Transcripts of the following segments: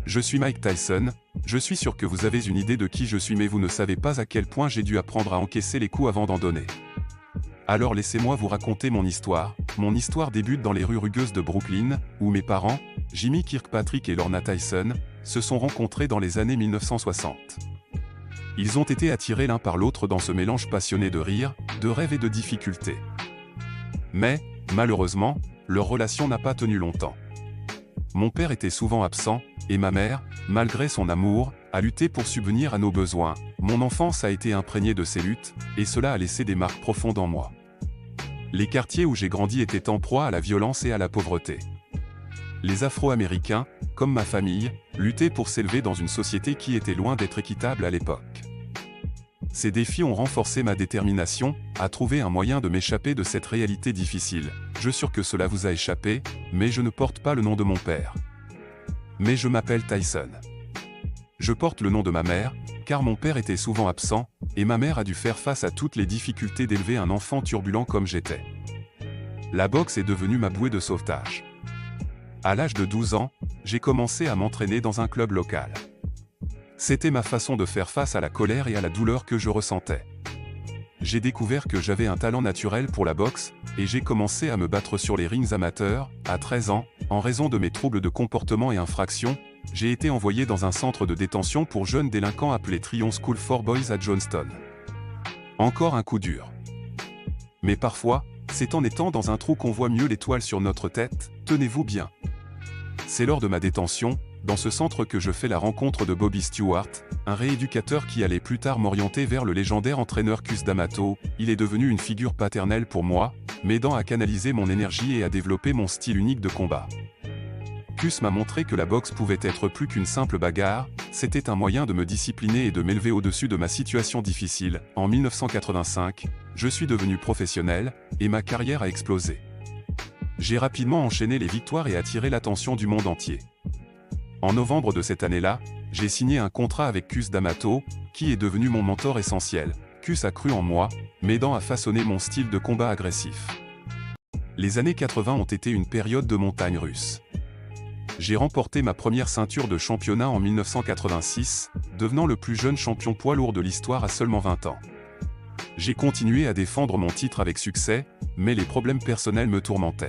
Je suis Mike Tyson, je suis sûr que vous avez une idée de qui je suis mais vous ne savez pas à quel point j'ai dû apprendre à encaisser les coups avant d'en donner. Alors laissez-moi vous raconter mon histoire. Mon histoire débute dans les rues rugueuses de Brooklyn, où mes parents, Jimmy Kirkpatrick et Lorna Tyson, se sont rencontrés dans les années 1960. Ils ont été attirés l'un par l'autre dans ce mélange passionné de rire, de rêve et de difficultés. Mais, malheureusement, leur relation n'a pas tenu longtemps. Mon père était souvent absent, et ma mère, malgré son amour, a lutté pour subvenir à nos besoins. Mon enfance a été imprégnée de ces luttes, et cela a laissé des marques profondes en moi. Les quartiers où j'ai grandi étaient en proie à la violence et à la pauvreté. Les Afro-Américains, comme ma famille, luttaient pour s'élever dans une société qui était loin d'être équitable à l'époque. Ces défis ont renforcé ma détermination à trouver un moyen de m'échapper de cette réalité difficile. Je suis sûr que cela vous a échappé, mais je ne porte pas le nom de mon père. Mais je m'appelle Tyson. Je porte le nom de ma mère, car mon père était souvent absent, et ma mère a dû faire face à toutes les difficultés d'élever un enfant turbulent comme j'étais. La boxe est devenue ma bouée de sauvetage. À l'âge de 12 ans, j'ai commencé à m'entraîner dans un club local. C'était ma façon de faire face à la colère et à la douleur que je ressentais. J'ai découvert que j'avais un talent naturel pour la boxe, et j'ai commencé à me battre sur les rings amateurs. À 13 ans, en raison de mes troubles de comportement et infractions, j'ai été envoyé dans un centre de détention pour jeunes délinquants appelé Tryon School for Boys à Johnston. Encore un coup dur. Mais parfois, c'est en étant dans un trou qu'on voit mieux l'étoile sur notre tête, tenez-vous bien. C'est lors de ma détention, dans ce centre que je fais la rencontre de Bobby Stewart, un rééducateur qui allait plus tard m'orienter vers le légendaire entraîneur Cus D'Amato. Il est devenu une figure paternelle pour moi, m'aidant à canaliser mon énergie et à développer mon style unique de combat. Cus m'a montré que la boxe pouvait être plus qu'une simple bagarre, c'était un moyen de me discipliner et de m'élever au-dessus de ma situation difficile. En 1985, je suis devenu professionnel, et ma carrière a explosé. J'ai rapidement enchaîné les victoires et attiré l'attention du monde entier. En novembre de cette année-là, j'ai signé un contrat avec Cus D'Amato, qui est devenu mon mentor essentiel. Cus a cru en moi, m'aidant à façonner mon style de combat agressif. Les années 80 ont été une période de montagne russe. J'ai remporté ma première ceinture de championnat en 1986, devenant le plus jeune champion poids lourd de l'histoire à seulement 20 ans. J'ai continué à défendre mon titre avec succès, mais les problèmes personnels me tourmentaient.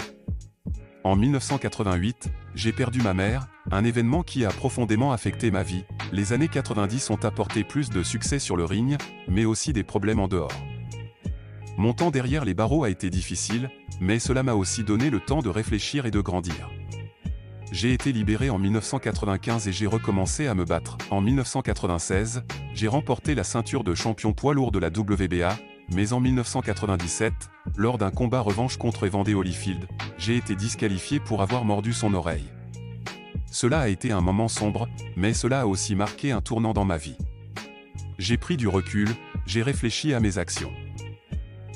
En 1988, j'ai perdu ma mère, un événement qui a profondément affecté ma vie. Les années 90 ont apporté plus de succès sur le ring, mais aussi des problèmes en dehors. Mon temps derrière les barreaux a été difficile, mais cela m'a aussi donné le temps de réfléchir et de grandir. J'ai été libéré en 1995 et j'ai recommencé à me battre. En 1996, j'ai remporté la ceinture de champion poids lourd de la WBA, mais en 1997, lors d'un combat revanche contre Evander Holyfield, j'ai été disqualifié pour avoir mordu son oreille. Cela a été un moment sombre, mais cela a aussi marqué un tournant dans ma vie. J'ai pris du recul, j'ai réfléchi à mes actions.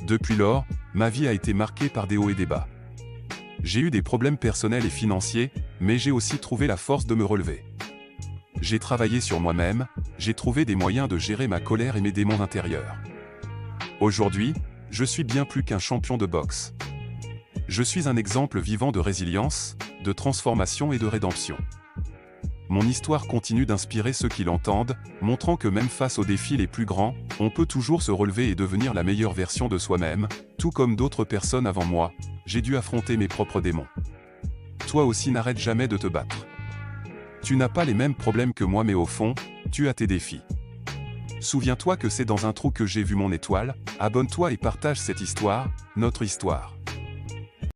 Depuis lors, ma vie a été marquée par des hauts et des bas. J'ai eu des problèmes personnels et financiers, mais j'ai aussi trouvé la force de me relever. J'ai travaillé sur moi-même, j'ai trouvé des moyens de gérer ma colère et mes démons intérieurs. Aujourd'hui, je suis bien plus qu'un champion de boxe. Je suis un exemple vivant de résilience, de transformation et de rédemption. Mon histoire continue d'inspirer ceux qui l'entendent, montrant que même face aux défis les plus grands, on peut toujours se relever et devenir la meilleure version de soi-même. Tout comme d'autres personnes avant moi, j'ai dû affronter mes propres démons. Toi aussi n'arrête jamais de te battre. Tu n'as pas les mêmes problèmes que moi mais au fond, tu as tes défis. Souviens-toi que c'est dans un trou que j'ai vu mon étoile, abonne-toi et partage cette histoire, notre histoire.